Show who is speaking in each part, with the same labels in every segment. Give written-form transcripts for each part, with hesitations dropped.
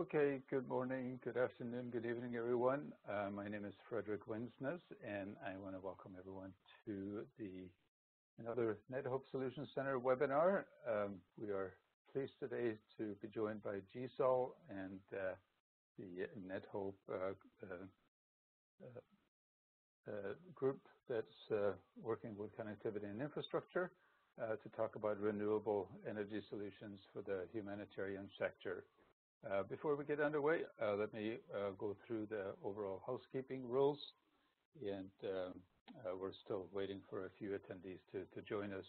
Speaker 1: Okay, good morning, good afternoon, good evening, everyone. My name is Frederick Winsness, and I want to welcome everyone to another NetHope Solutions Center webinar. We are pleased today to be joined by GSOL and the NetHope group that's working with connectivity and infrastructure to talk about renewable energy solutions for the humanitarian sector. Before we get underway, let me go through the overall housekeeping rules, and we're still waiting for a few attendees to join us.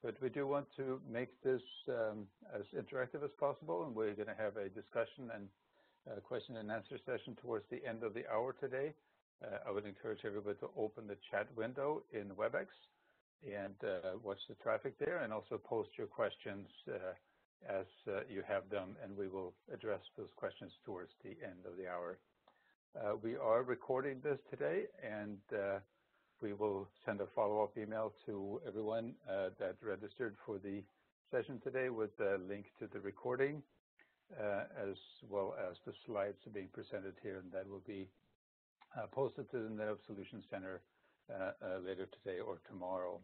Speaker 1: But we do want to make this as interactive as possible, and we're going to have a discussion and question and answer session towards the end of the hour today. I would encourage everybody to open the chat window in WebEx and watch the traffic there, and also post your questions as you have them, and we will address those questions towards the end of the hour. We are recording this today, and we will send a follow-up email to everyone that registered for the session today with the link to the recording, as well as the slides being presented here, and that will be posted to the NetHope Solutions Center later today or tomorrow.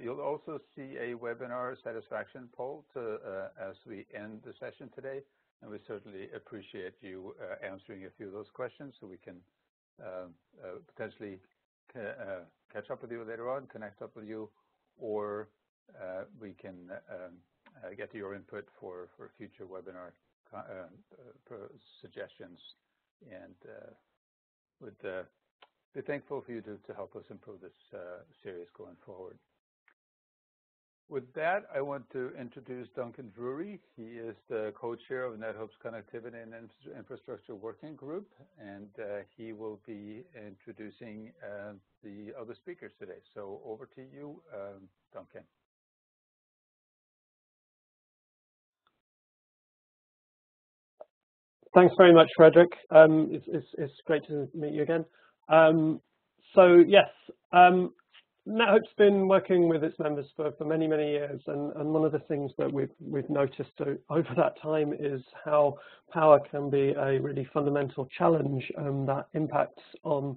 Speaker 1: You'll also see a webinar satisfaction poll as we end the session today, and we certainly appreciate you answering a few of those questions so we can potentially catch up with you later on, connect up with you, or we can get your input for future webinar suggestions, and would be thankful for you to help us improve this series going forward. With that, I want to introduce Duncan Drury. He is the co-chair of NetHope's Connectivity and Infrastructure Working Group, and he will be introducing the other speakers today. So over to you, Duncan.
Speaker 2: Thanks very much, Frederick. It's great to meet you again. So yes, NetHope's been working with its members for many, many years, and one of the things that we've noticed over that time is how power can be a really fundamental challenge that impacts on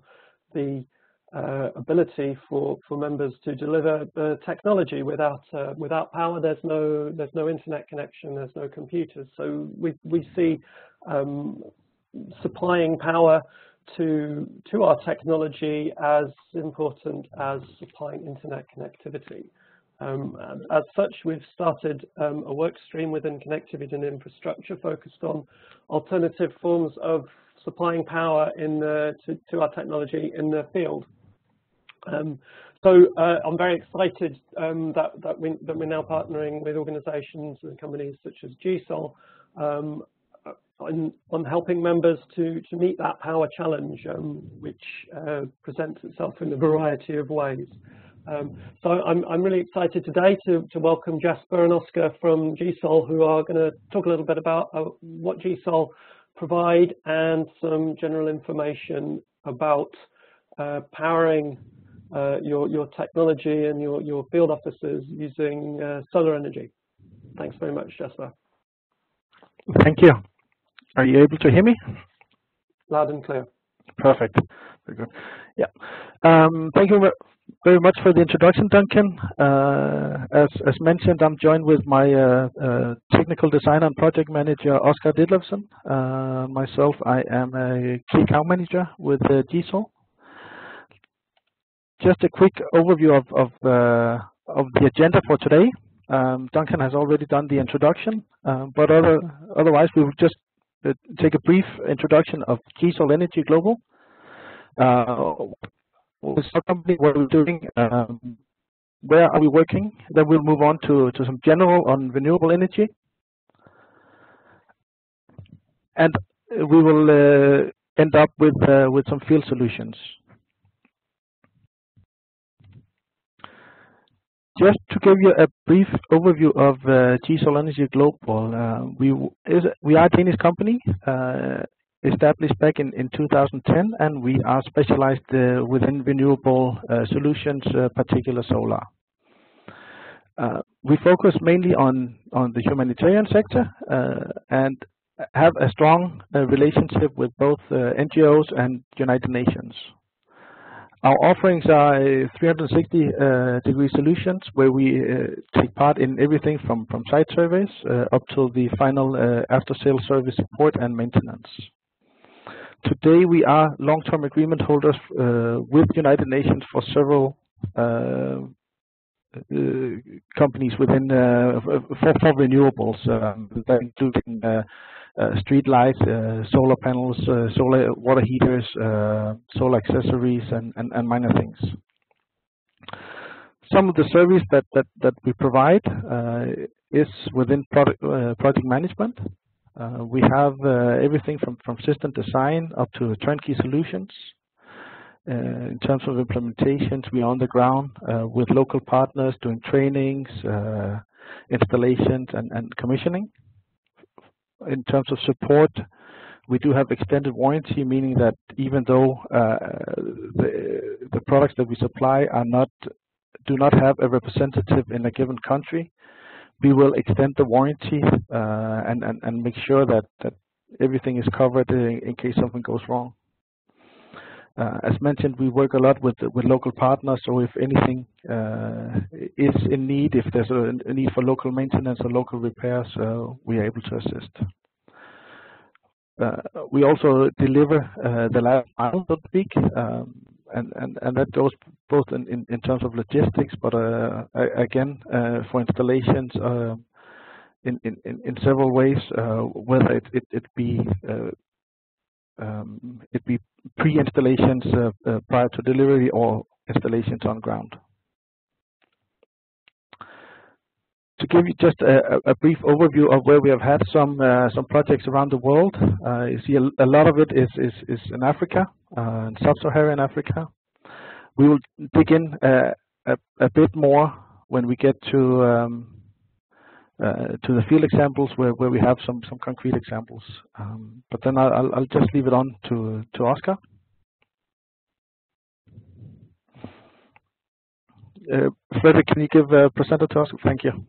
Speaker 2: the ability for members to deliver the technology. Without power, there's no internet connection, there's no computers. So we see supplying power to our technology as important as supplying internet connectivity. As such, we've started a work stream within connectivity and infrastructure focused on alternative forms of supplying power to our technology in the field. So I'm very excited that we're now partnering with organizations and companies such as GSOL on helping members to meet that power challenge, which presents itself in a variety of ways. So I'm really excited today to welcome Jasper and Oscar from GSOL, who are going to talk a little bit about what GSOL provide and some general information about powering your technology and your field offices using solar energy. Thanks very much, Jasper.
Speaker 3: Thank you. Are you able to hear me?
Speaker 2: Loud and clear.
Speaker 3: Perfect. Very good. Yeah. Thank you very much for the introduction, Duncan. As mentioned, I'm joined with my technical designer and project manager, Oscar Ditlevsen. Myself, I am a key account manager with GSOL. Just a quick overview of the agenda for today. Duncan has already done the introduction, but otherwise we will just take a brief introduction of GSOL Energy Global. What's our company, what we're doing, where are we working? Then we'll move on to some general on renewable energy, and we will end up with some field solutions. Just to give you a brief overview of GSOL Energy Global, we are a Danish company established back in 2010, and we are specialized within renewable solutions, particular solar. We focus mainly on the humanitarian sector, and have a strong relationship with both NGOs and United Nations. Our offerings are 360-degree solutions where we take part in everything from site surveys up to the final after-sales service support and maintenance. Today we are long-term agreement holders with United Nations for several companies within for renewables, that including street lights, solar panels, solar water heaters, solar accessories, and minor things. Some of the service that we provide is within project management. We have everything from system design up to turnkey solutions. In terms of implementations, we are on the ground with local partners doing trainings, installations, and commissioning. In terms of support, we do have extended warranty, meaning that even though the products that we supply do not have a representative in a given country, we will extend the warranty and make sure that everything is covered in case something goes wrong. As mentioned, we work a lot with local partners, so if anything is in need, if there's a need for local maintenance or local repairs, we are able to assist. We also deliver the last mile, so to speak, and that goes both in terms of logistics, but again for installations in several ways, whether it be pre-installations prior to delivery or installations on ground. To give you just a brief overview of where we have had some projects around the world, you see a lot of it is in Africa, in sub-Saharan Africa. We will dig in a bit more when we get to the field examples where we have some concrete examples. But then I'll just leave it on to Oscar. Frederick, can you give a presenter to Oscar? Thank you.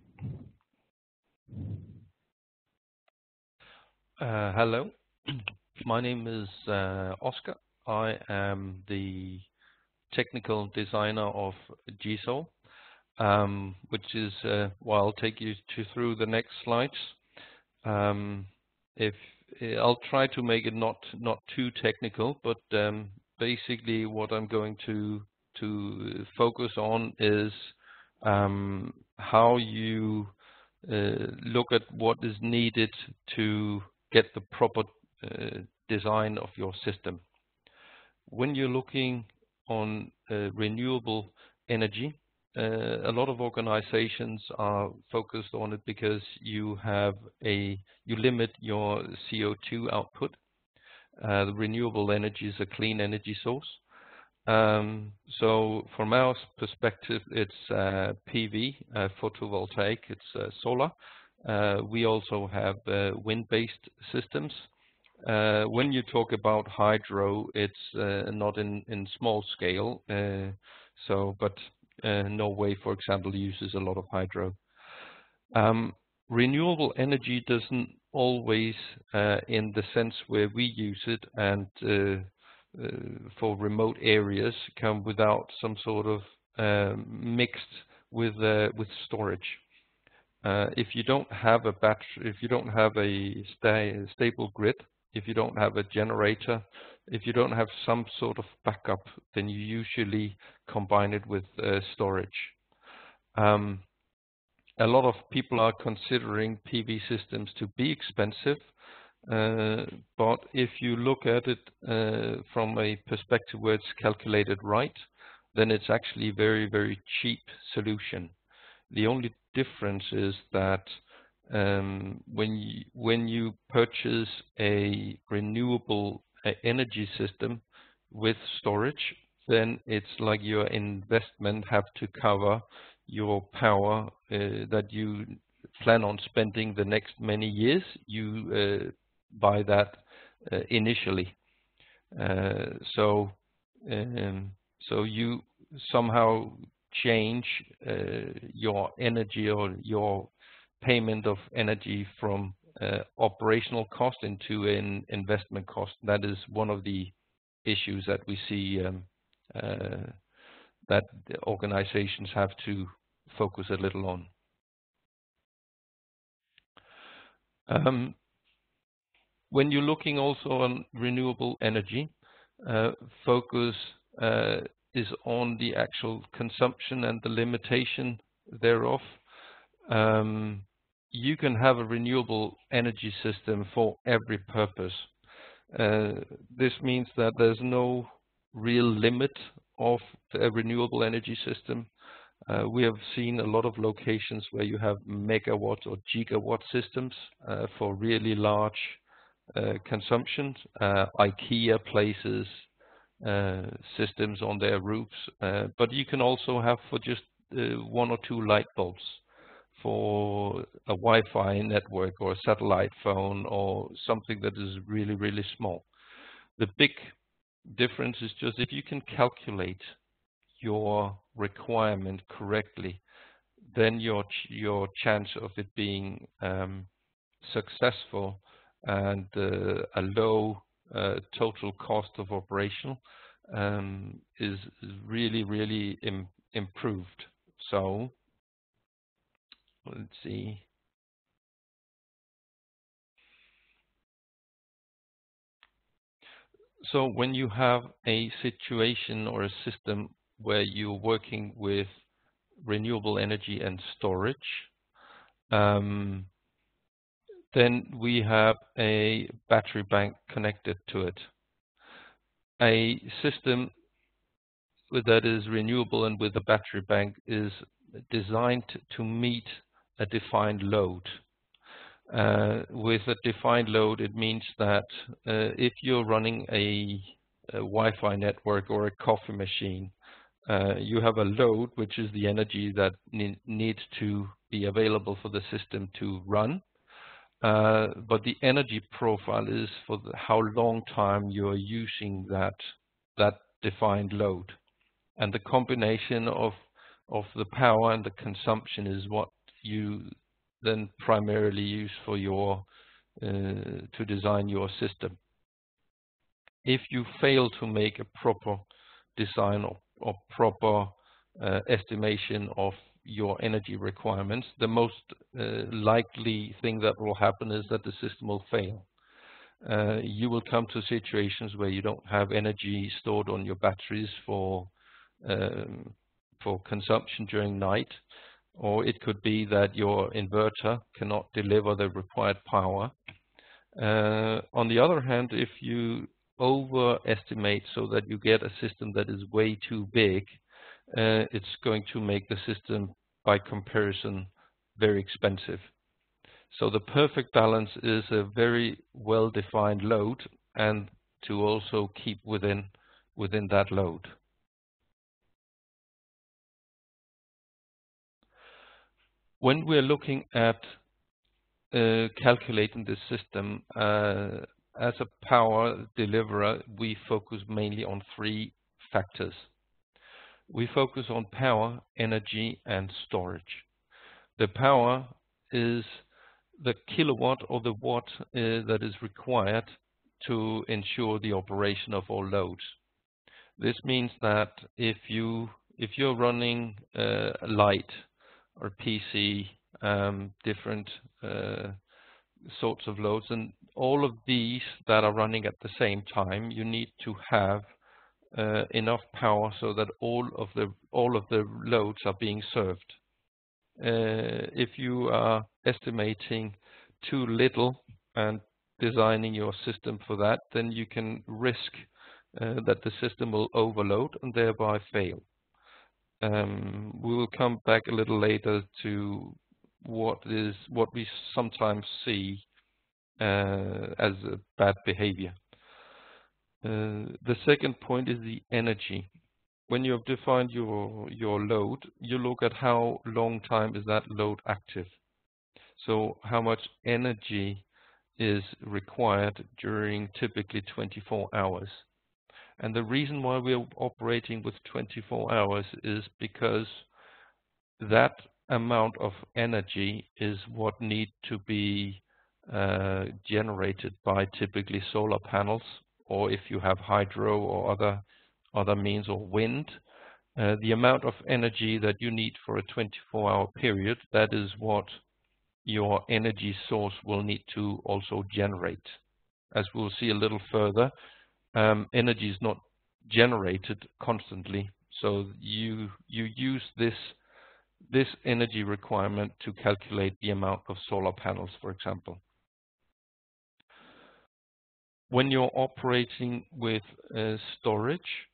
Speaker 4: Hello, my name is Oscar. I am the technical designer of GSOL. Which is, well, I'll take you through the next slides. If I'll try to make it not too technical, but basically what I'm going to focus on is how you look at what is needed to get the proper design of your system. When you're looking on renewable energy, a lot of organizations are focused on it because you limit your CO2 output. The renewable energy is a clean energy source. So from our perspective, it's PV, photovoltaic, it's solar. We also have wind-based systems. When you talk about hydro, it's not in small scale. But Norway, for example, uses a lot of hydro. Renewable energy doesn't always, in the sense where we use it, and for remote areas, come without some sort of mixed with storage. If you don't have a battery, if you don't have a stable grid, if you don't have a generator, if you don't have some sort of backup, then you usually combine it with storage. A lot of people are considering PV systems to be expensive, but if you look at it from a perspective where it's calculated right, then it's actually a very, very cheap solution. The only difference is that when you purchase a renewable energy system with storage, then it's like your investment have to cover your power that you plan on spending the next many years. You buy that initially, so you somehow change your energy or your payment of energy from operational cost into an investment cost. That is one of the issues that we see that the organizations have to focus a little on. When you're looking also on renewable energy, focus is on the actual consumption and the limitation thereof. You can have a renewable energy system for every purpose. This means that there's no real limit of a renewable energy system. We have seen a lot of locations where you have megawatt or gigawatt systems for really large consumptions. IKEA places systems on their roofs, but you can also have for just 1 or 2 light bulbs for a Wi-Fi network or a satellite phone or something that is really, really small. The big difference is just if you can calculate your requirement correctly, then your chance of it being successful and a low total cost of operation is really, really improved. So let's see. So when you have a situation or a system where you're working with renewable energy and storage, then we have a battery bank connected to it. A system that is renewable and with a battery bank is designed to meet a defined load. With a defined load, it means that if you're running a Wi-Fi network or a coffee machine, you have a load, which is the energy that needs to be available for the system to run. But the energy profile is for how long time you are using that defined load. And the combination of the power and the consumption is what you then primarily use for your to design your system. If you fail to make a proper design or proper estimation of your energy requirements, the most likely thing that will happen is that the system will fail. You will come to situations where you don't have energy stored on your batteries for consumption during night, or it could be that your inverter cannot deliver the required power. On the other hand, if you overestimate so that you get a system that is way too big, it's going to make the system, by comparison, very expensive. So the perfect balance is a very well-defined load and to also keep within that load. When we're looking at calculating the system as a power deliverer, we focus mainly on 3 factors. We focus on power, energy, and storage. The power is the kilowatt or the watt that is required to ensure the operation of all loads. This means that if you're running light or PC, different sorts of loads, and all of these that are running at the same time, you need to have enough power so that all of the loads are being served. If you are estimating too little and designing your system for that, then you can risk that the system will overload and thereby fail. We will come back a little later to what we sometimes see as a bad behavior. The second point is the energy. When you have defined your load, you look at how long time is that load active. So how much energy is required during typically 24 hours. And the reason why we're operating with 24 hours is because that amount of energy is what needs to be generated by typically solar panels, or if you have hydro or other means, or wind, the amount of energy that you need for a 24-hour period, that is what your energy source will need to also generate. As we'll see a little further, energy is not generated constantly, so you use this energy requirement to calculate the amount of solar panels, for example. When you're operating with storage,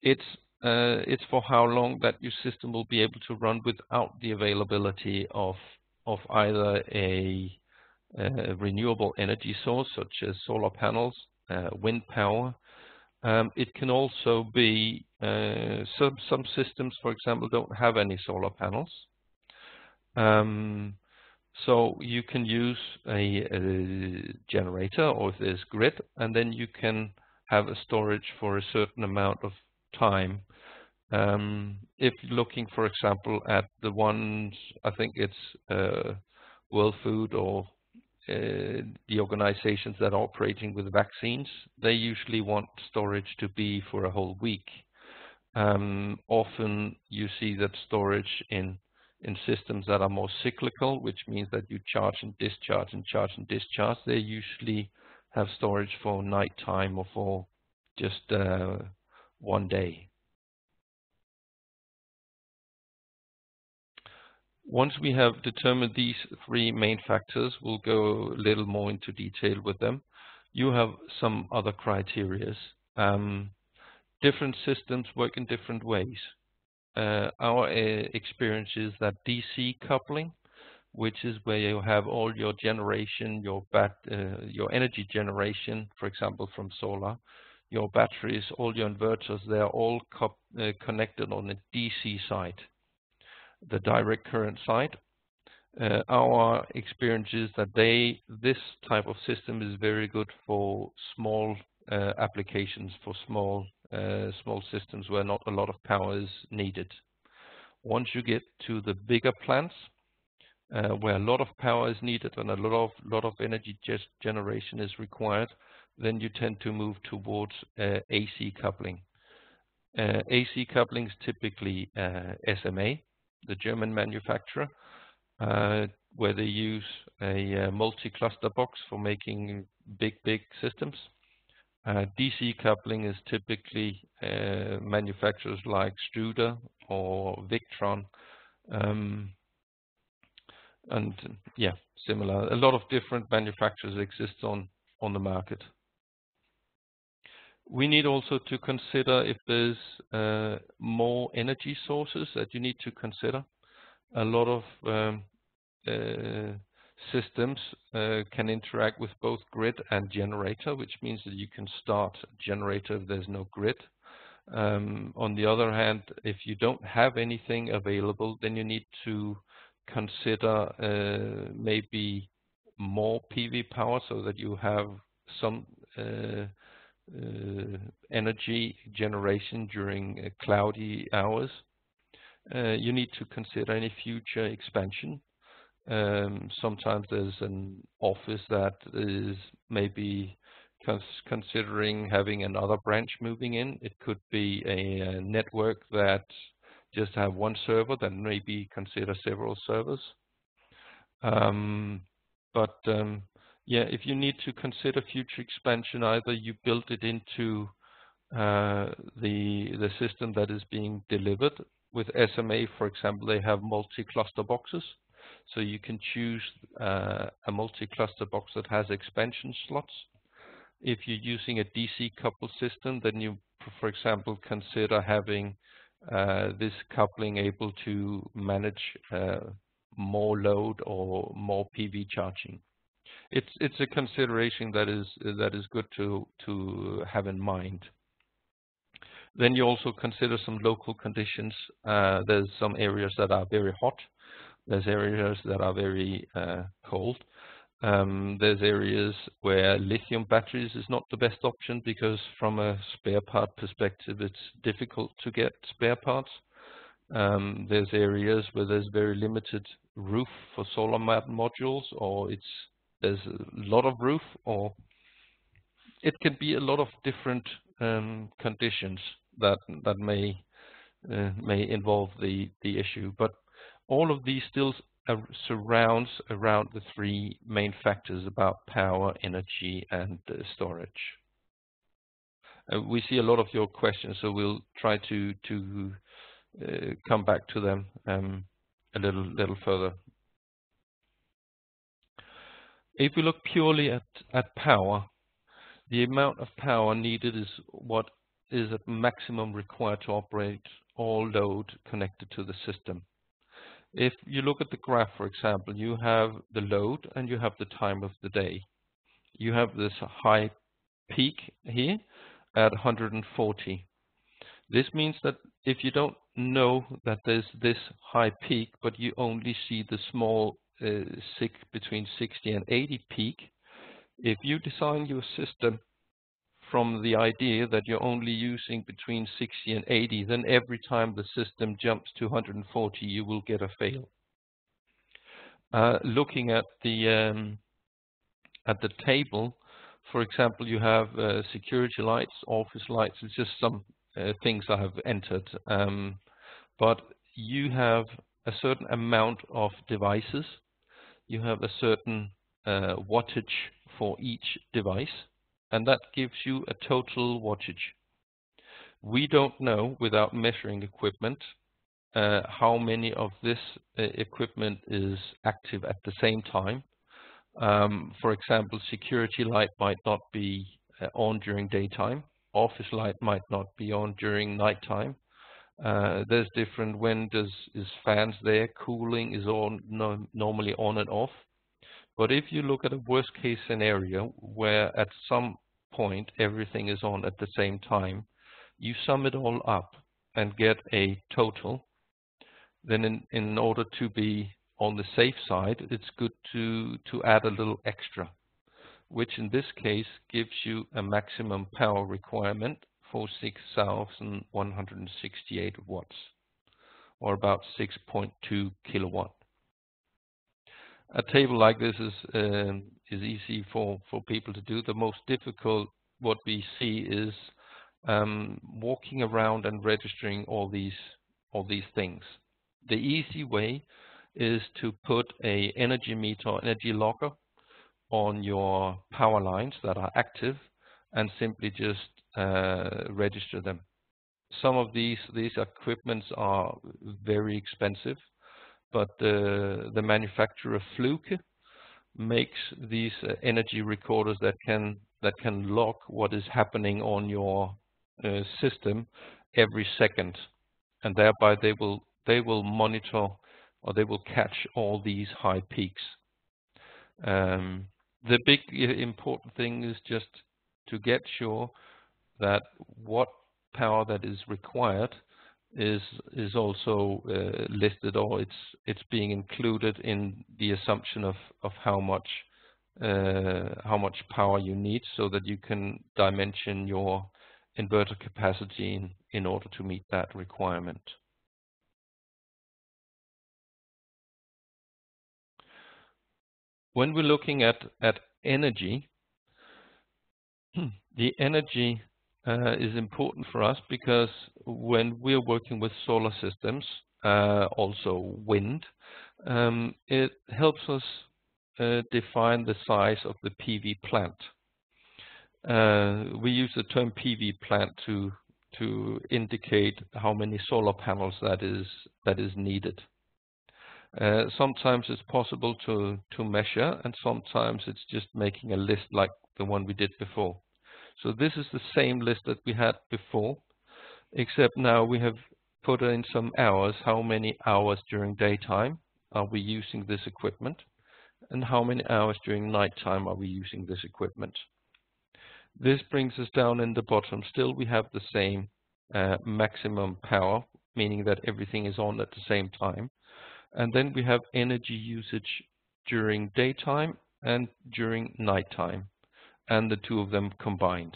Speaker 4: it's for how long that your system will be able to run without the availability of either a renewable energy source such as solar panels, wind power. It can also be some systems, for example, don't have any solar panels. So you can use a generator, or if there's grid, and then you can have a storage for a certain amount of time. If looking, for example, at the ones, I think it's World Food or the organizations that are operating with vaccines, they usually want storage to be for a whole week. Often you see that storage in systems that are more cyclical, which means that you charge and discharge and charge and discharge, they usually have storage for nighttime or for just 1 day. Once we have determined these three main factors, we'll go a little more into detail with them. You have some other criteria. Different systems work in different ways. Our experience is that DC coupling, which is where you have all your generation, your energy generation, for example, from solar, your batteries, all your inverters, they are all connected on the DC side, the direct current side. Our experience is that this type of system is very good for small applications, for small systems where not a lot of power is needed. Once you get to the bigger plants, where a lot of power is needed and a lot of energy generation is required, then you tend to move towards AC coupling. AC coupling is typically SMA, the German manufacturer, where they use a multi-cluster box for making big systems. DC coupling is typically manufacturers like Struder or Victron, and yeah, similar. A lot of different manufacturers exist on the market. We need also to consider if there's more energy sources that you need to consider. A lot of systems can interact with both grid and generator, which means that you can start a generator if there's no grid. On the other hand, if you don't have anything available, then you need to consider maybe more PV power so that you have some energy generation during cloudy hours. You need to consider any future expansion. Sometimes there's an office that is maybe considering having another branch moving in. It could be a network that just have one server, then maybe consider several servers. Yeah, if you need to consider future expansion, either you build it into the system that is being delivered. With SMA, for example, they have multi-cluster boxes. So you can choose a multi-cluster box that has expansion slots. If you're using a DC coupled system, then you, for example, consider having this coupling able to manage more load or more PV charging. It's a consideration that is good to have in mind. Then you also consider some local conditions. There's some areas that are very hot. There's areas that are very cold. There's areas where lithium batteries is not the best option because from a spare part perspective, it's difficult to get spare parts. There's areas where there's very limited roof for solar modules, or there's a lot of roof, or it can be a lot of different conditions that may involve the issue. But all of these still surrounds around the three main factors about power, energy, and storage. We see a lot of your questions, so we'll try to come back to them a little further. If we look purely at power, the amount of power needed is what is at maximum required to operate all load connected to the system. If you look at the graph, for example, you have the load and you have the time of the day. You have this high peak here at 140. This means that if you don't know that there's this high peak, but you only see the small between 60 and 80 peak, if you design your system from the idea that you're only using between 60 and 80, then every time the system jumps to 140, you will get a fail. Looking at the table, for example, you have security lights, office lights. It's just some things I have entered, but you have a certain amount of devices. You have a certain wattage for each device, and that gives you a total wattage. We don't know, without measuring equipment, how many of this equipment is active at the same time. For example, security light might not be on during daytime. Office light might not be on during nighttime. There's different when is fans there, cooling is normally on and off. But if you look at a worst case scenario where at some point everything is on at the same time, you sum it all up and get a total, then in order to be on the safe side, it's good to add a little extra, which in this case gives you a maximum power requirement for 6,168 watts, or about 6.2 kilowatt. A table like this is easy for people to do. The most difficult, what we see, is walking around and registering all these things. The easy way is to put a energy meter or energy logger on your power lines that are active and simply just register them. Some of these equipments are very expensive, but the manufacturer Fluke makes these energy recorders that can log what is happening on your system every second, and thereby they will monitor, or they will catch all these high peaks. The big important thing is just to get sure that what power that is required is also listed, or it's being included in the assumption of how much power you need, so that you can dimension your inverter capacity in order to meet that requirement. When we're looking at energy, the energy is important for us because when we're working with solar systems, also wind, it helps us define the size of the PV plant. We use the term PV plant to indicate how many solar panels that is needed. Sometimes it's possible to measure, and sometimes it's just making a list like the one we did before. So this is the same list that we had before, except now we have put in some hours. How many hours during daytime are we using this equipment, and how many hours during nighttime are we using this equipment? This brings us down in the bottom. Still, we have the same maximum power, meaning that everything is on at the same time. And then we have energy usage during daytime and during nighttime, and the two of them combined.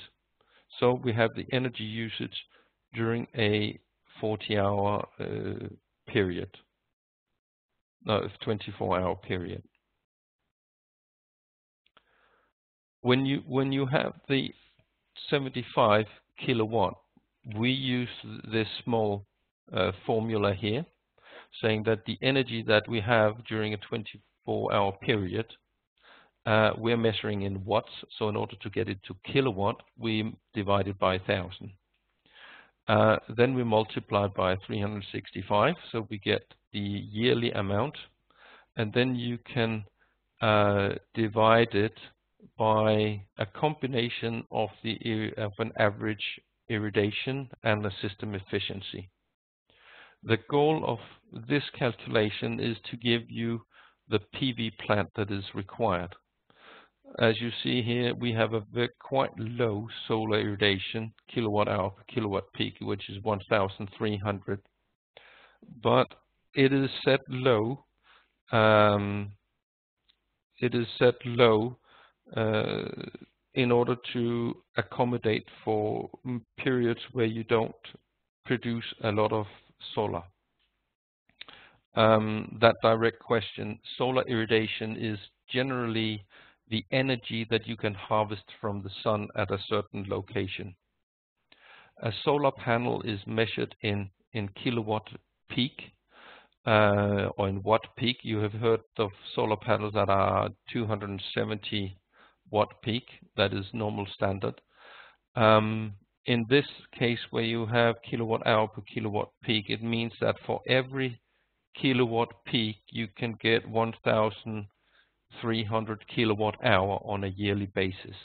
Speaker 4: So we have the energy usage during a 40-hour period. No, 24-hour period. When you have the 75 kilowatt, we use this small formula here, saying that the energy that we have during a 24-hour period, we're measuring in watts. So in order to get it to kilowatt, we divide it by 1,000. Then we multiply by 365, so we get the yearly amount, and then you can divide it by a combination of an average irradiation and the system efficiency. The goal of this calculation is to give you the PV plant that is required. As you see here, we have a quite low solar irradiation kilowatt hour per kilowatt peak, which is 1,300. But it is set low. In order to accommodate for periods where you don't produce a lot of solar. That direct question, solar irradiation is generally the energy that you can harvest from the sun at a certain location. A solar panel is measured in kilowatt peak or in watt peak. You have heard of solar panels that are 270 watt peak. That is normal standard. In this case, where you have kilowatt hour per kilowatt peak, it means that for every kilowatt peak, you can get 1,300 kilowatt hour on a yearly basis.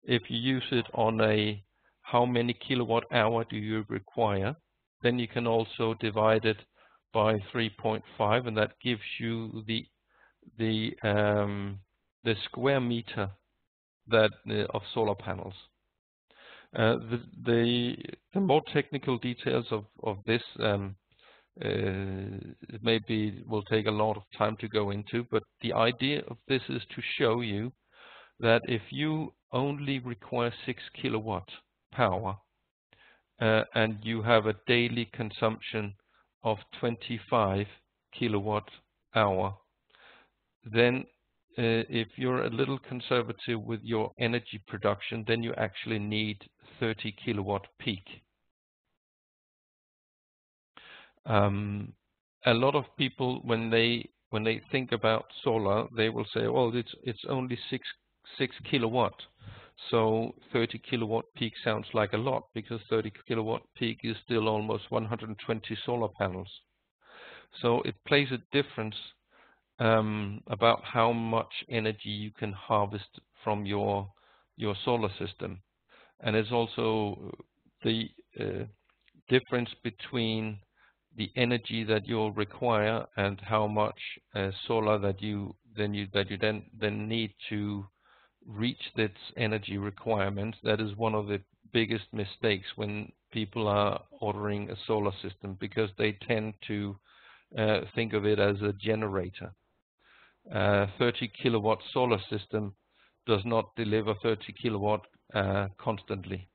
Speaker 4: If you use it on a how many kilowatt hour do you require, then you can also divide it by 3.5, and that gives you the square meter of solar panels. The more technical details of this maybe will take a lot of time to go into, but the idea of this is to show you that if you only require 6 kilowatt power and you have a daily consumption of 25 kilowatt hour, then if you're a little conservative with your energy production, then you actually need 30 kilowatt peak. A lot of people, when they think about solar, they will say, "Well, it's only 6 kilowatt." So 30 kilowatt peak sounds like a lot, because 30 kilowatt peak is still almost 120 solar panels. So it plays a difference about how much energy you can harvest from your solar system, and it's also the difference between the energy that you'll require and how much solar that you then need to reach its energy requirements. That is one of the biggest mistakes when people are ordering a solar system, because they tend to think of it as a generator. 30 kilowatt solar system does not deliver 30 kilowatt constantly.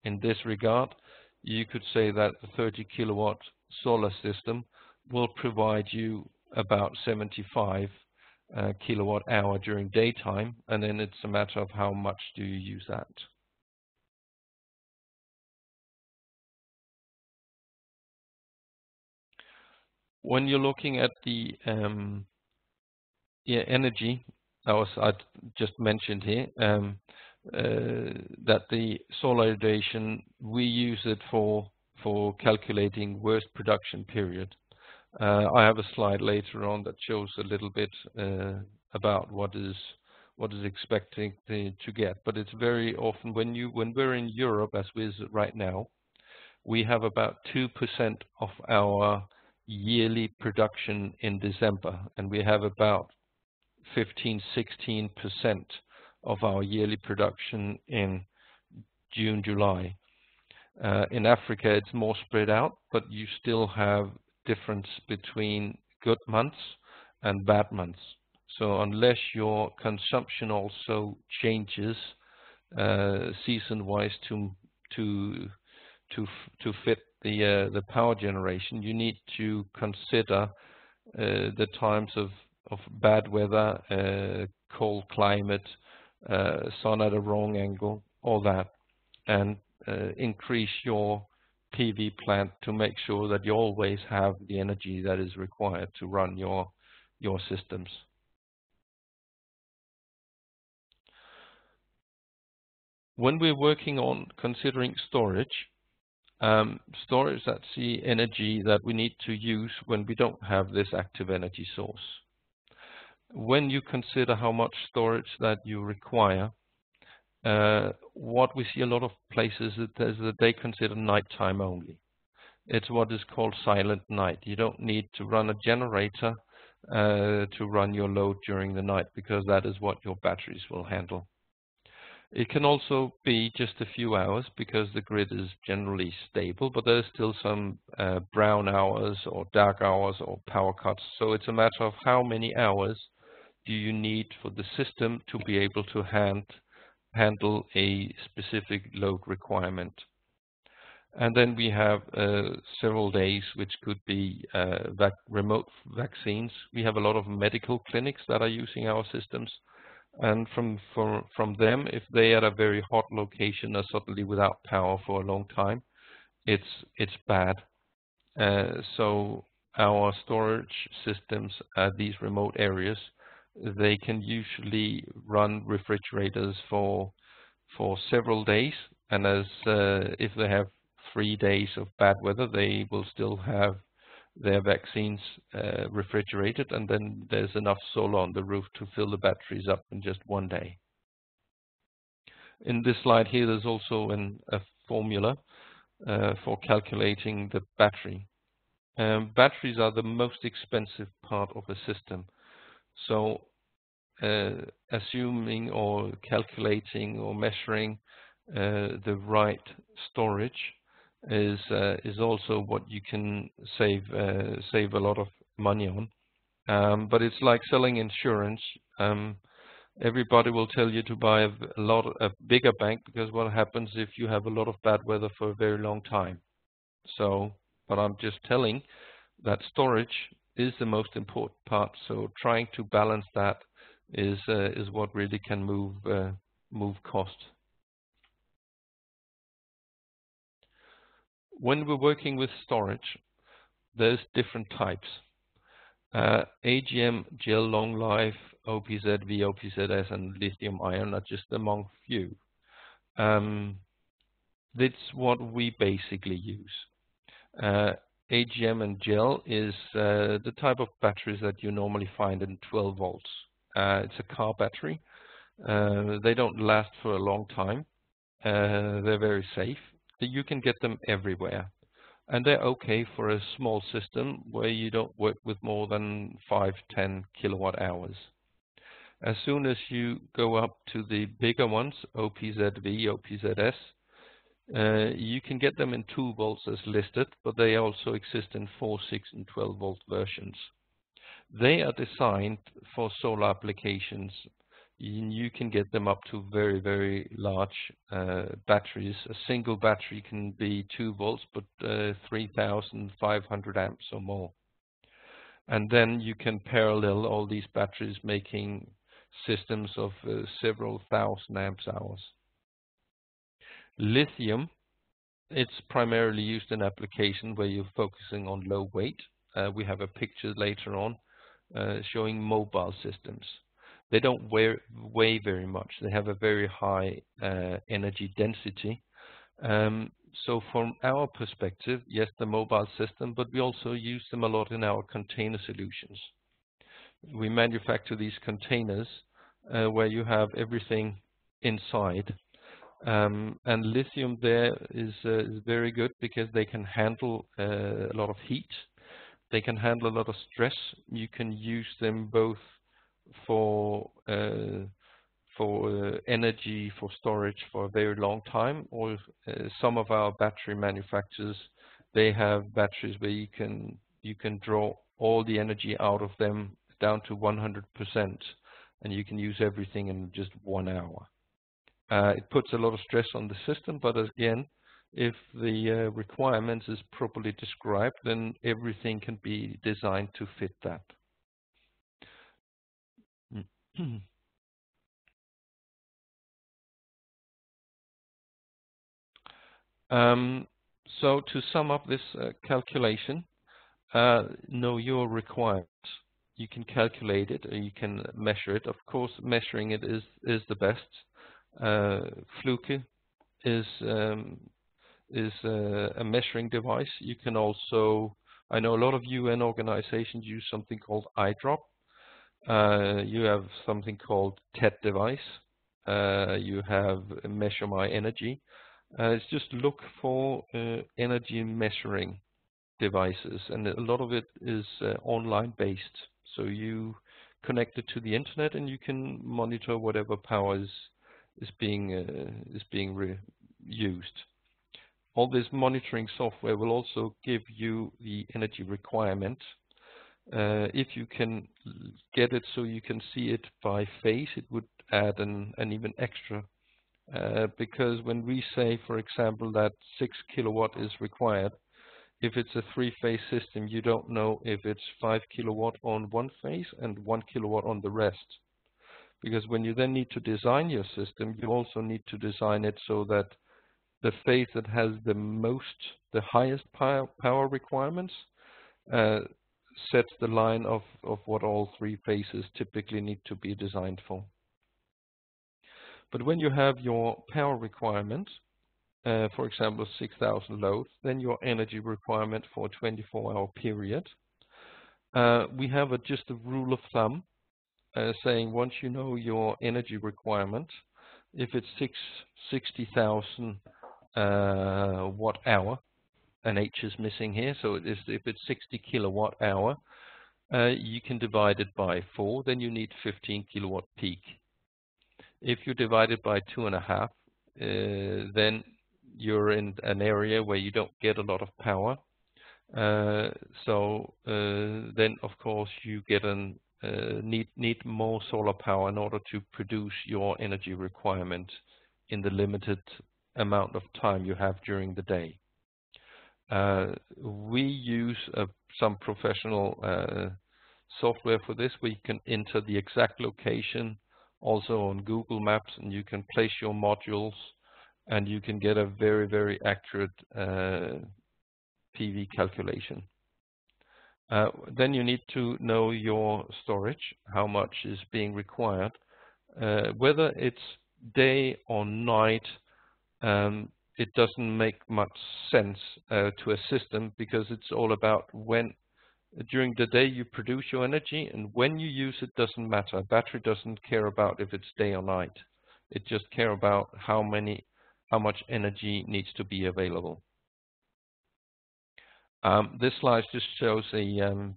Speaker 4: In this regard, you could say that the 30 kilowatt solar system will provide you about 75 kilowatt hour during daytime, and then it's a matter of how much do you use that. When you're looking at the energy, I just mentioned here that the solar irradiation, we use it for calculating worst production period. I have a slide later on that shows a little bit about what is expecting to get, but it's very often when we're in Europe, as we is right now, we have about 2% of our yearly production in December, and we have about 15-16% of our yearly production in June, July. In Africa, it's more spread out, but you still have difference between good months and bad months. So unless your consumption also changes season-wise to fit the power generation, you need to consider the times of bad weather, cold climate, sun at a wrong angle, all that, and increase your PV plant to make sure that you always have the energy that is required to run your systems. When we're working on considering storage, that's the energy that we need to use when we don't have this active energy source. When you consider how much storage that you require, what we see a lot of places is that they consider nighttime only. It's what is called silent night. You don't need to run a generator to run your load during the night, because that is what your batteries will handle. It can also be just a few hours because the grid is generally stable, but there's still some brown hours or dark hours or power cuts. So it's a matter of how many hours do you need for the system to be able to handle a specific load requirement. And then we have several days, which could be remote vaccines. We have a lot of medical clinics that are using our systems. And from them, if they are at a very hot location are suddenly without power for a long time, it's bad. So our storage systems at these remote areas, they can usually run refrigerators for several days, and if they have 3 days of bad weather, they will still have their vaccines refrigerated, and then there's enough solar on the roof to fill the batteries up in just 1 day. In this slide here, there's also a formula for calculating the battery. Batteries are the most expensive part of a system. So assuming or calculating or measuring the right storage is also what you can save a lot of money on. But it's like selling insurance. Everybody will tell you to buy a bigger bank, because what happens if you have a lot of bad weather for a very long time? So, but I'm just telling that storage is the most important part. So trying to balance that is what really can move cost. When we're working with storage, there's different types. AGM, gel, long life, OPZV, OPZS, and lithium ion are just among few. That's what we basically use. AGM and gel is the type of batteries that you normally find in 12 volts. It's a car battery. They don't last for a long time. They're very safe. You can get them everywhere, and they're okay for a small system where you don't work with more than 5-10 kilowatt hours. As soon as you go up to the bigger ones, OPZV, OPZS, you can get them in 2 volts as listed, but they also exist in 4, 6, and 12 volt versions. They are designed for solar applications. You can get them up to very, very large batteries. A single battery can be 2 volts, but 3,500 amps or more. And then you can parallel all these batteries, making systems of several thousand amps hours. Lithium, it's primarily used in application where you're focusing on low weight. We have a picture later on showing mobile systems. They don't weigh very much. They have a very high energy density. So from our perspective, yes, the mobile system, but we also use them a lot in our container solutions. We manufacture these containers where you have everything inside. And lithium there is very good because they can handle a lot of heat. They can handle a lot of stress. You can use them both for energy, for storage for a very long time, or some of our battery manufacturers, they have batteries where you can draw all the energy out of them down to 100%, and you can use everything in just 1 hour. It puts a lot of stress on the system, but again, if the requirements is properly described, then everything can be designed to fit that. So to sum up this calculation, know your requirements. You can calculate it, or you can measure it. Of course, measuring it is the best. Fluke is a measuring device. You can also, I know a lot of UN organizations use something called iDrop. You have something called TED device. You have Measure My Energy. It's just look for energy measuring devices, and a lot of it is online based. So you connect it to the internet, and you can monitor whatever power is being used. All this monitoring software will also give you the energy requirement. If you can get it so you can see it by phase, it would add an even extra. Because when we say, for example, that 6 kilowatt is required, if it's a 3-phase system, you don't know if it's 5 kilowatt on one phase and 1 kilowatt on the rest. Because when you then need to design your system, you also need to design it so that the phase that has the highest power requirements sets the line of what all 3 phases typically need to be designed for. But when you have your power requirement, for example, 6,000 loads, then your energy requirement for a 24-hour period, we have just a rule of thumb saying once you know your energy requirement, if it's 60,000 watt hour, an H is missing here, so if it's 60 kilowatt hour, you can divide it by 4, then you need 15 kilowatt peak. If you divide it by 2.5, then you're in an area where you don't get a lot of power. Then of course you get need more solar power in order to produce your energy requirement in the limited amount of time you have during the day. We use some professional software for this, where you can enter the exact location also on Google Maps, and you can place your modules, and you can get a very, very accurate PV calculation. Then you need to know your storage, how much is being required. Whether it's day or night, it doesn't make much sense to a system, because it's all about when during the day you produce your energy, and when you use it doesn't matter. A battery doesn't care about if it's day or night. It just cares about how much energy needs to be available. This slide just shows a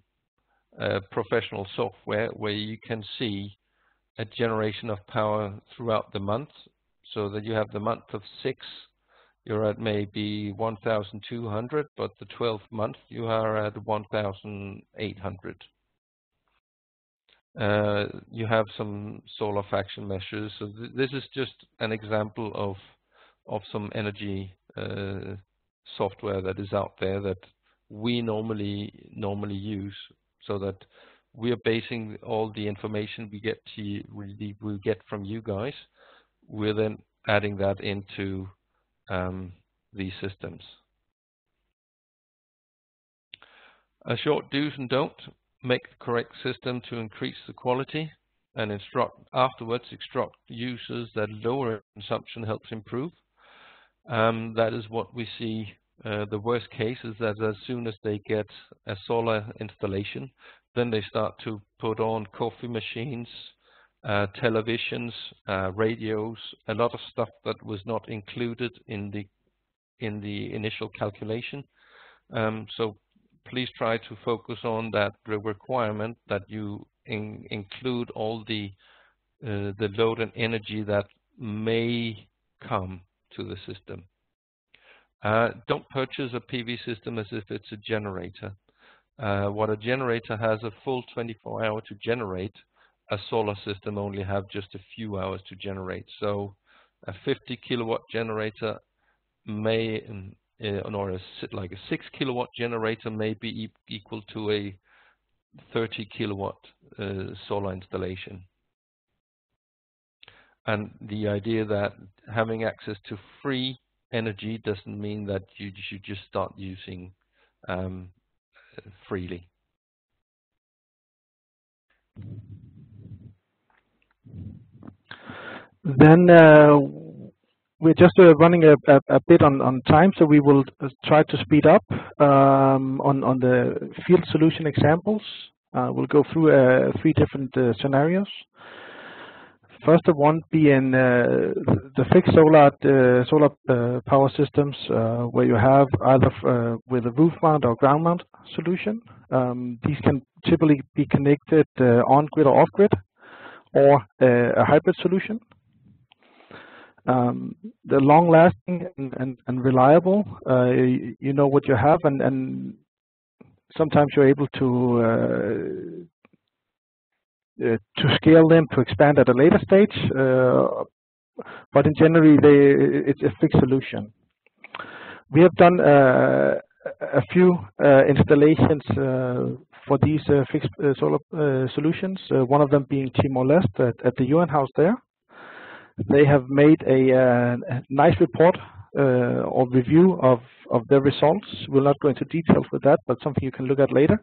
Speaker 4: professional software where you can see a generation of power throughout the month, so that you have the month of 6, you're at maybe 1,200, but the 12th month you are at 1,800. You have some solar faction measures. So this is just an example of some energy software that is out there that we normally use, so that we are basing all the information we get from you guys. We're then adding that into these systems. A short do's and don't: make the correct system to increase the quality, and afterwards instruct users that lower consumption helps improve. That is what we see. The worst case is that as soon as they get a solar installation, then they start to put on coffee machines, televisions, radios, a lot of stuff that was not included in the initial calculation. So please try to focus on that requirement, that you include all the load and energy that may come to the system. Don't purchase a PV system as if it's a generator. What a generator has a full 24 hours to generate, a solar system only have just a few hours to generate. So a 50 kilowatt generator may, or like a 6 kilowatt generator may be equal to a 30 kilowatt solar installation. And the idea that having access to free energy doesn't mean that you should just start using freely.
Speaker 3: Then we're just running a bit on time, so we will try to speed up on the field solution examples. We'll go through 3 different scenarios. First one being the fixed solar power systems, where you have either with a roof mount or ground mount solution. These can typically be connected on grid or off grid, or a hybrid solution. The long lasting and reliable, you know what you have, and sometimes you're able to scale them to expand at a later stage, but in general it's a fixed solution. We have done a few installations for these fixed solar solutions, one of them being Timor-Leste at the UN House there. They have made a nice report or review of their results. We'll not go into details with that, but something you can look at later.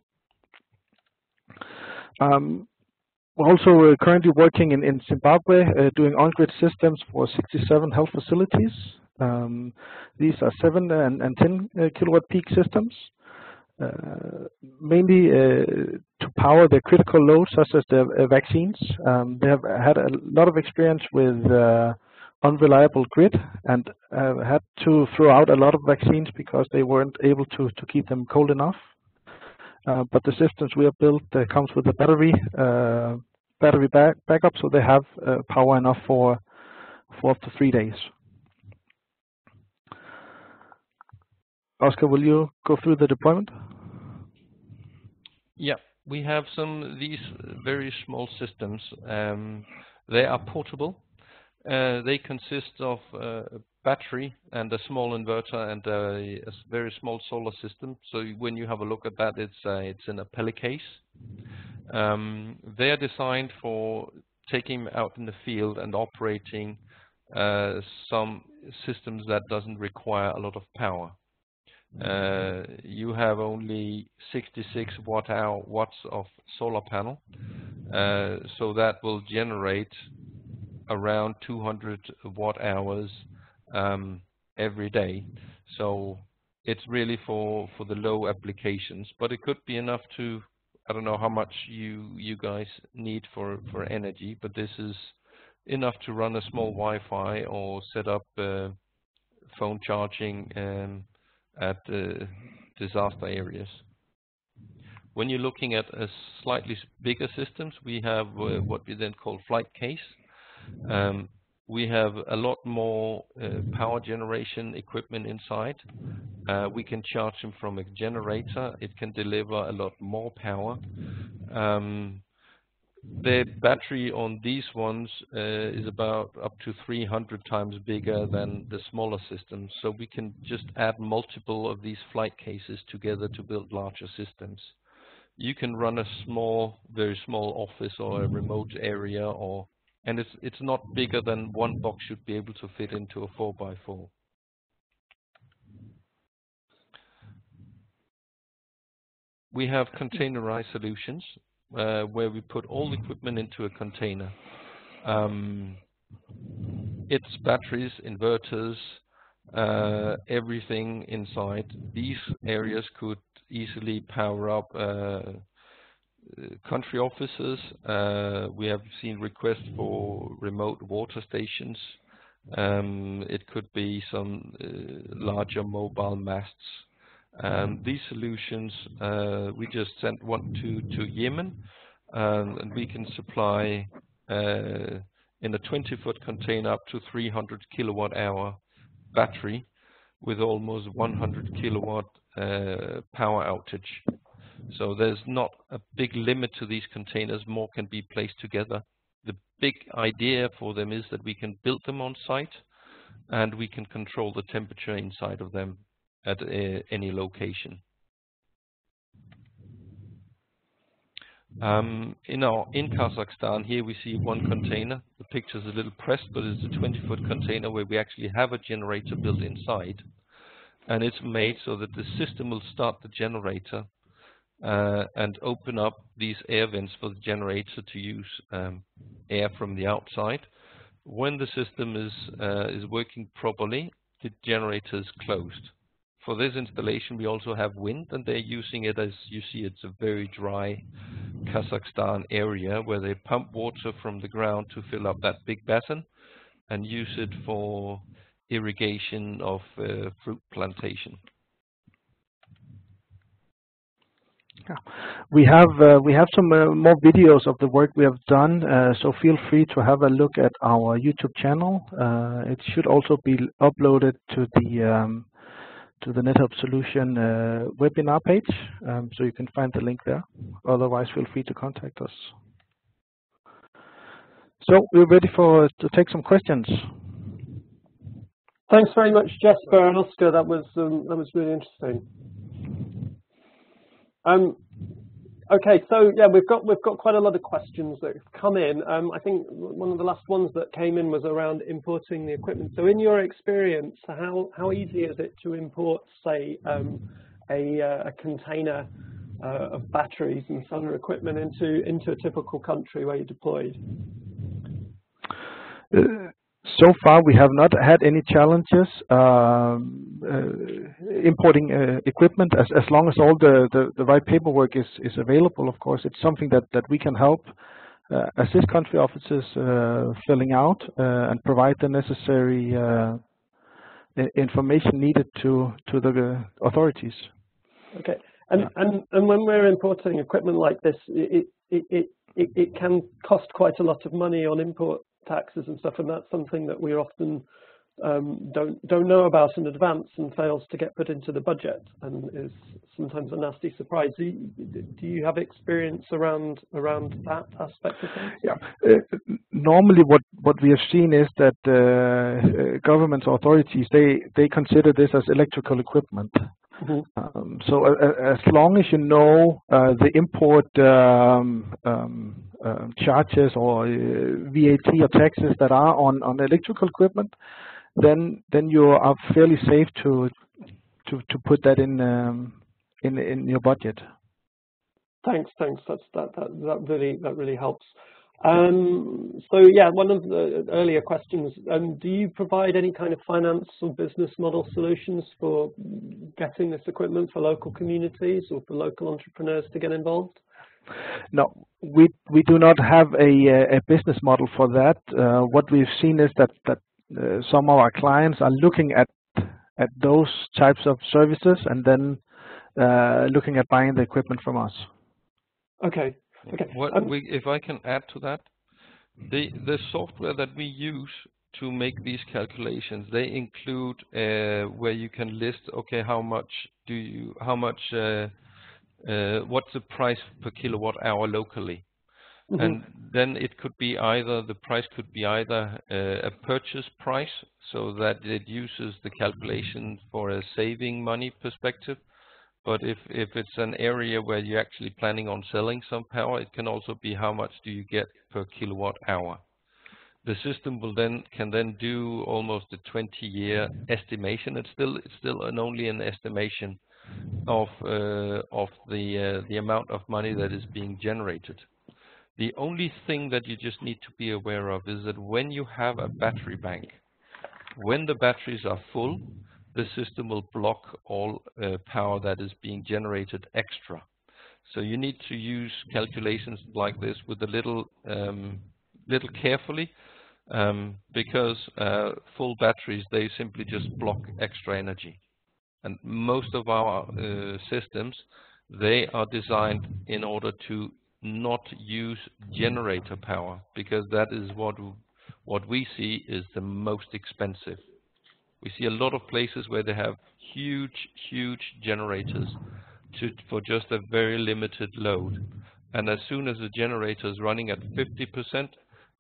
Speaker 3: We're also currently working in Zimbabwe, doing on-grid systems for 67 health facilities. These are 7 and 10 kilowatt peak systems, mainly to power the critical loads, such as the vaccines. They have had a lot of experience with unreliable grid, and had to throw out a lot of vaccines because they weren't able to keep them cold enough. But the systems we have built comes with a battery backup, so they have power enough for up to 3 days. Oscar, will you go through the deployment?
Speaker 4: Yeah, we have these very small systems. They are portable. They consist of a battery and a small inverter and a very small solar system. So when you have a look at that, it's in a pellet case. They are designed for taking out in the field and operating some systems that doesn't require a lot of power. You have only 66 watts of solar panel, so that will generate around 200 watt hours every day. So it's really for the low applications, but it could be enough to, I don't know how much you guys need for energy, but this is enough to run a small Wi-Fi or set up phone charging at disaster areas. When you're looking at a slightly bigger systems, we have what we then call flight case. We have a lot more power generation equipment inside. We can charge them from a generator. It can deliver a lot more power. The battery on these ones is about up to 300 times bigger than the smaller systems. So we can just add multiple of these flight cases together to build larger systems. You can run a very small office or a remote area, and it's not bigger than one box should be able to fit into a 4x4. We have containerized solutions where we put all equipment into a container. It's batteries, inverters, everything inside. These areas could easily power up country offices. We have seen requests for remote water stations. It could be some larger mobile masts. These solutions, we just sent one to Yemen, and we can supply in a 20-foot container up to 300 kilowatt hour battery with almost 100 kilowatt power outage. So there's not a big limit to these containers. More can be placed together. The big idea for them is that we can build them on site. and we can control the temperature inside of them at any location. In Kazakhstan, here we see one container. The picture's a little pressed, but it's a 20-foot container where we actually have a generator built inside. And it's made so that the system will start the generator and open up these air vents for the generator to use air from the outside. When the system is working properly, the generator is closed. For this installation, we also have wind, and they're using it. As you see, it's a very dry Kazakhstan area where they pump water from the ground to fill up that big basin and use it for irrigation of fruit plantation.
Speaker 3: Yeah. We have some more videos of the work we have done, so feel free to have a look at our YouTube channel. It should also be uploaded to the NetHelp Solution webinar page, so you can find the link there. Otherwise, feel free to contact us. So we're ready to take some questions.
Speaker 2: Thanks very much, Jesper and Oscar. That was really interesting. Okay, so yeah, we've got quite a lot of questions that have come in. I think one of the last ones that came in was around importing the equipment. So, in your experience, how easy is it to import, say, a container of batteries and solar equipment into a typical country where you're deployed?
Speaker 3: So far, we have not had any challenges importing equipment, as long as all the right paperwork is available. Of course, it's something that we can help assist country offices filling out and provide the necessary information needed to the authorities. Okay,
Speaker 2: and when we're importing equipment like this, it can cost quite a lot of money on import taxes and stuff, and that's something that we often don't know about in advance and fails to get put into the budget and is sometimes a nasty surprise. Do you have experience around that aspect of things?
Speaker 3: Yeah. Normally what we have seen is that government authorities, they consider this as electrical equipment. Mm-hmm. So as long as you know the import charges or VAT or taxes that are on electrical equipment, then you are fairly safe to put that in your budget.
Speaker 2: Thanks. That really helps. So yeah, one of the earlier questions, do you provide any kind of finance or business model solutions for getting this equipment for local communities or for local entrepreneurs to get involved?
Speaker 3: No, we do not have a business model for that. What we've seen is that some of our clients are looking at those types of services and then looking at buying the equipment from us.
Speaker 2: Okay. Okay.
Speaker 4: If I can add to that, the software that we use to make these calculations, they include where you can list, okay, what's the price per kilowatt hour locally, mm-hmm. And then it could be the price could be either a purchase price, so that it uses the calculation for a saving money perspective. But if it's an area where you're actually planning on selling some power, it can also be how much do you get per kilowatt hour. The system can then do almost a 20-year estimation. It's still only an estimation of the amount of money that is being generated. The only thing that you just need to be aware of is that when you have a battery bank, when the batteries are full, the system will block all power that is being generated extra. So you need to use calculations like this with a little carefully, because full batteries, they simply just block extra energy. And most of our systems, they are designed in order to not use generator power, because that is what we see is the most expensive. We see a lot of places where they have huge generators for just a very limited load. And as soon as the generator is running at 50%,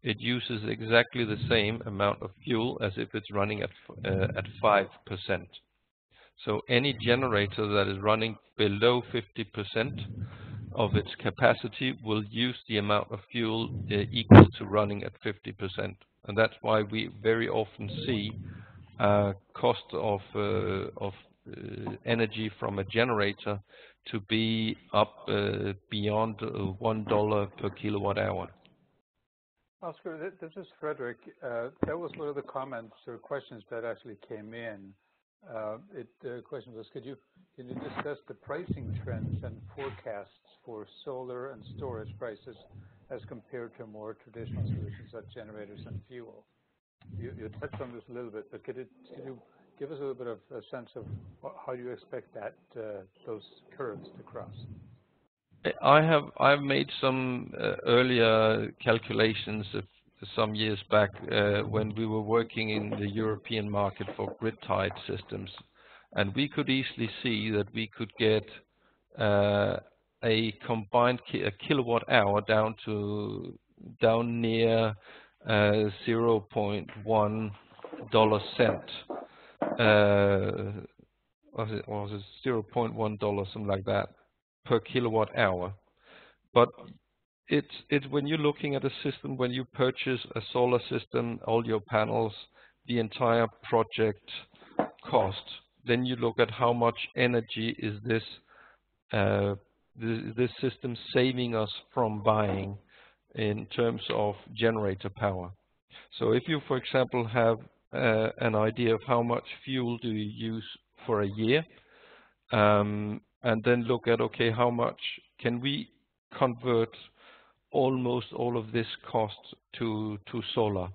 Speaker 4: it uses exactly the same amount of fuel as if it's running at 5%. So any generator that is running below 50% of its capacity will use the amount of fuel equal to running at 50%. And that's why we very often see cost of energy from a generator to be up beyond $1 per kilowatt hour.
Speaker 1: Oscar, this is Frederick. That was one of the comments or questions that actually came in. The question was, can you discuss the pricing trends and forecasts for solar and storage prices as compared to more traditional solutions like generators and fuel? You touched on this a little bit, but could you give us a little bit of a sense of how you expect that those curves to cross?
Speaker 4: I've made some earlier calculations some years back when we were working in the European market for grid-tied systems, and we could easily see that we could get a combined kilowatt hour down near $0.1 cent. Was it $0.1, something like that, per kilowatt hour? But it's when you're looking at a system, when you purchase a solar system, all your panels, the entire project cost, then you look at how much energy is this system saving us from buying in terms of generator power. So if you, for example, have an idea of how much fuel do you use for a year, and then look at, okay, how much can we convert almost all of this cost to solar?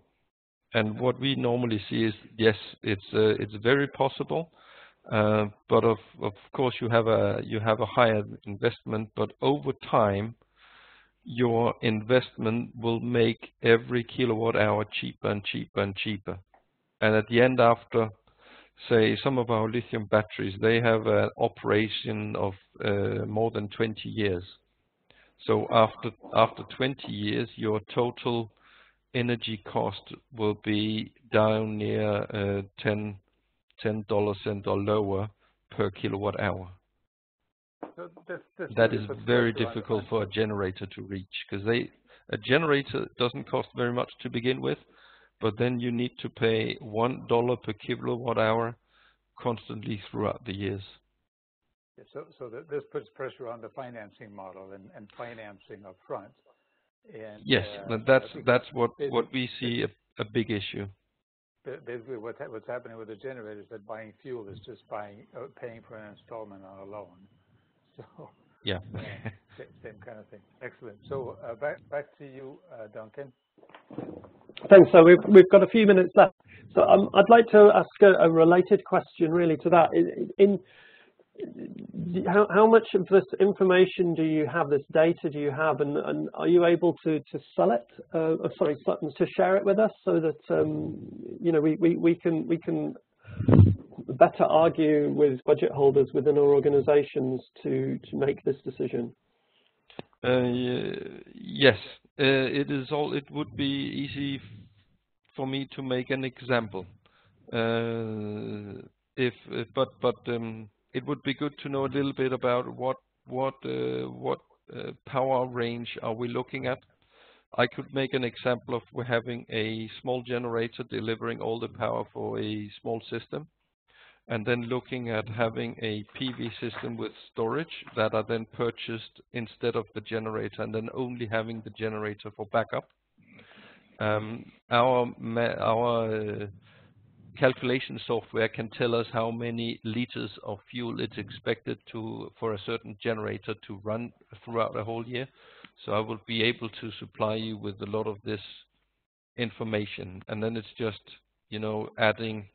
Speaker 4: And what we normally see is, yes, it's very possible, but of course you have a higher investment, but over time your investment will make every kilowatt hour cheaper and cheaper and cheaper. And at the end, after, say, some of our lithium batteries, they have an operation of more than 20 years. So after 20 years, your total energy cost will be down near 10 cent or lower per kilowatt hour.
Speaker 1: So
Speaker 4: that is very difficult for a generator to reach, because a generator doesn't cost very much to begin with, but then you need to pay $1 per kilowatt hour constantly throughout the years.
Speaker 1: So this puts pressure on the financing model and financing up front. And
Speaker 4: yes, that's what we see a big issue.
Speaker 1: Basically, what's happening with the generator is that buying fuel is just paying for an installment on a loan. So
Speaker 4: yeah,
Speaker 1: same kind of thing. Excellent. So back to you, Duncan.
Speaker 2: Thanks. So we've got a few minutes left. So I'd like to ask a related question, really, to that. How much of this information do you have, this data do you have, and are you able to sell it? To share it with us, so that we can better argue with budget holders within our organisations to make this decision.
Speaker 4: Yes, it is all. It would be easy for me to make an example. It would be good to know a little bit about what power range are we looking at. I could make an example of we're having a small generator delivering all the power for a small system, and then looking at having a PV system with storage that are then purchased instead of the generator, and then only having the generator for backup. Our calculation software can tell us how many liters of fuel it's expected for a certain generator to run throughout the whole year. So I will be able to supply you with a lot of this information, and then it's just adding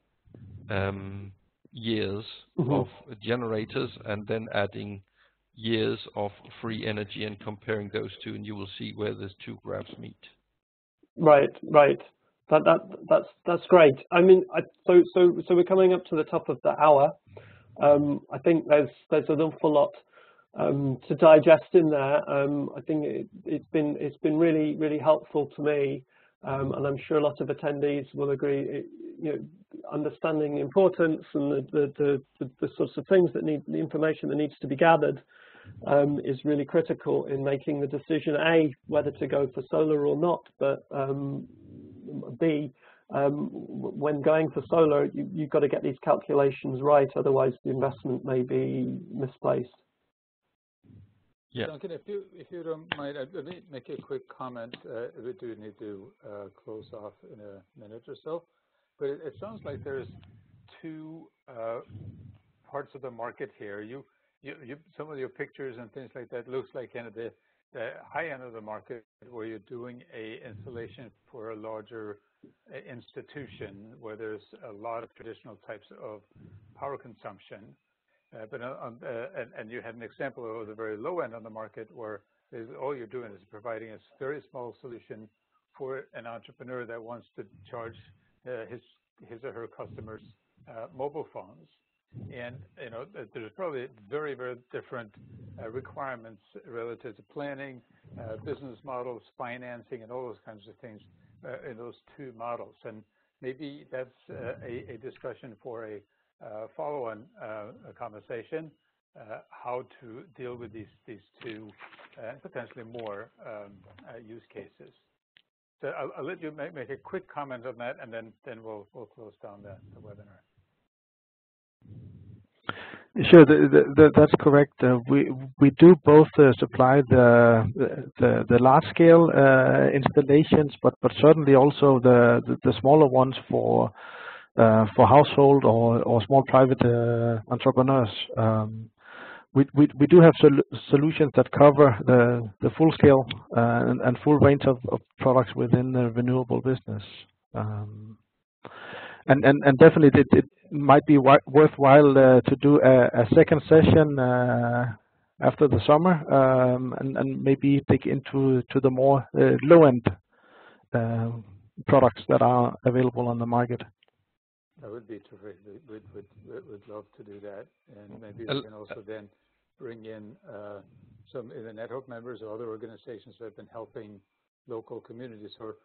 Speaker 4: years of generators and then adding years of free energy and comparing those two, and you will see where those two graphs meet. Right.
Speaker 2: That's great. I mean, so we're coming up to the top of the hour. I think there's an awful lot to digest in there. I think it's been really helpful to me. And I'm sure a lot of attendees will agree, understanding the importance and the sorts of things that the information that needs to be gathered is really critical in making the decision, A, whether to go for solar or not, but B, when going for solar, you've got to get these calculations right, otherwise the investment may be misplaced.
Speaker 1: Yeah. Duncan, if you don't mind, let me make a quick comment. We do need to close off in a minute or so, but it sounds like there's two parts of the market here. Some of your pictures and things like that looks like kind of the high end of the market where you're doing a installation for a larger institution where there's a lot of traditional types of power consumption. And you had an example of the very low end on the market where all you're doing is providing a very small solution for an entrepreneur that wants to charge his or her customers mobile phones. And there's probably very, very different requirements relative to planning, business models, financing, and all those kinds of things in those two models. And maybe that's a discussion for a follow-on conversation, how to deal with these two and potentially more use cases. So I'll let you make a quick comment on that, and then we'll close down the webinar.
Speaker 3: Sure, that's correct. We do both supply the large scale installations, but certainly also the smaller ones for household or small private entrepreneurs. We do have solutions that cover the full scale and full range of products within the renewable business. And definitely it might be worthwhile to do a second session after the summer and maybe dig into the more low-end products that are available on the market.
Speaker 1: That would be terrific. We'd love to do that, and maybe we can also then bring in some of the NetHope members or other organizations that have been helping local communities or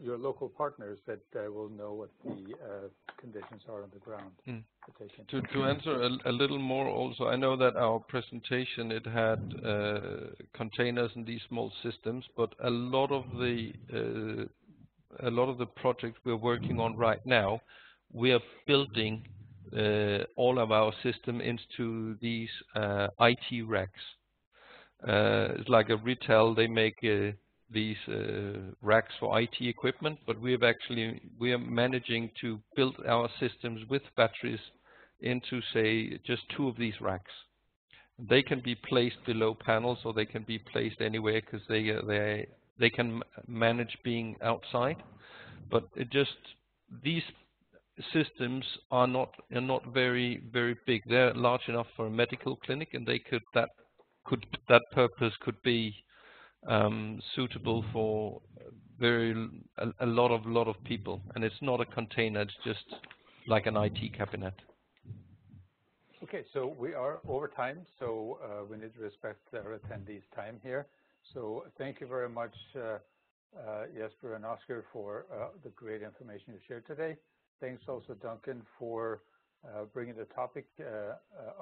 Speaker 1: your local partners that will know what the conditions are on the ground.
Speaker 4: To answer a little more also, I know that our presentation, it had containers and these small systems, but a lot of the projects we're working on right now, we are building all of our system into these IT racks. It's like a retail, they make these racks for IT equipment, but we are managing to build our systems with batteries into, say, just 2 of these racks. They can be placed below panels, or they can be placed anywhere because they can manage being outside. But these systems are not very, very big. They're large enough for a medical clinic, and that purpose could be suitable for a lot of people. And it's not a container; it's just like an IT cabinet.
Speaker 1: Okay, so we are over time, so we need to respect our attendees' time here. So thank you very much, Jesper and Oscar, for the great information you shared today. Thanks also, Duncan, for bringing the topic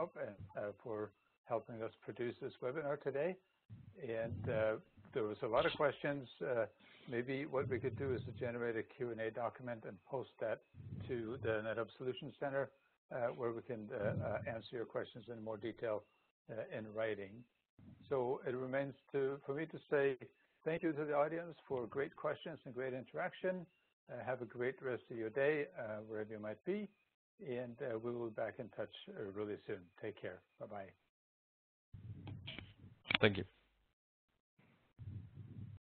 Speaker 1: up and for helping us produce this webinar today. And there was a lot of questions. Maybe what we could do is to generate a Q&A document and post that to the NetHope Solutions Center, where we can answer your questions in more detail in writing. So it remains for me to say thank you to the audience for great questions and great interaction. Have a great rest of your day, wherever you might be. And we will be back in touch really soon. Take care. Bye-bye.
Speaker 4: Thank you.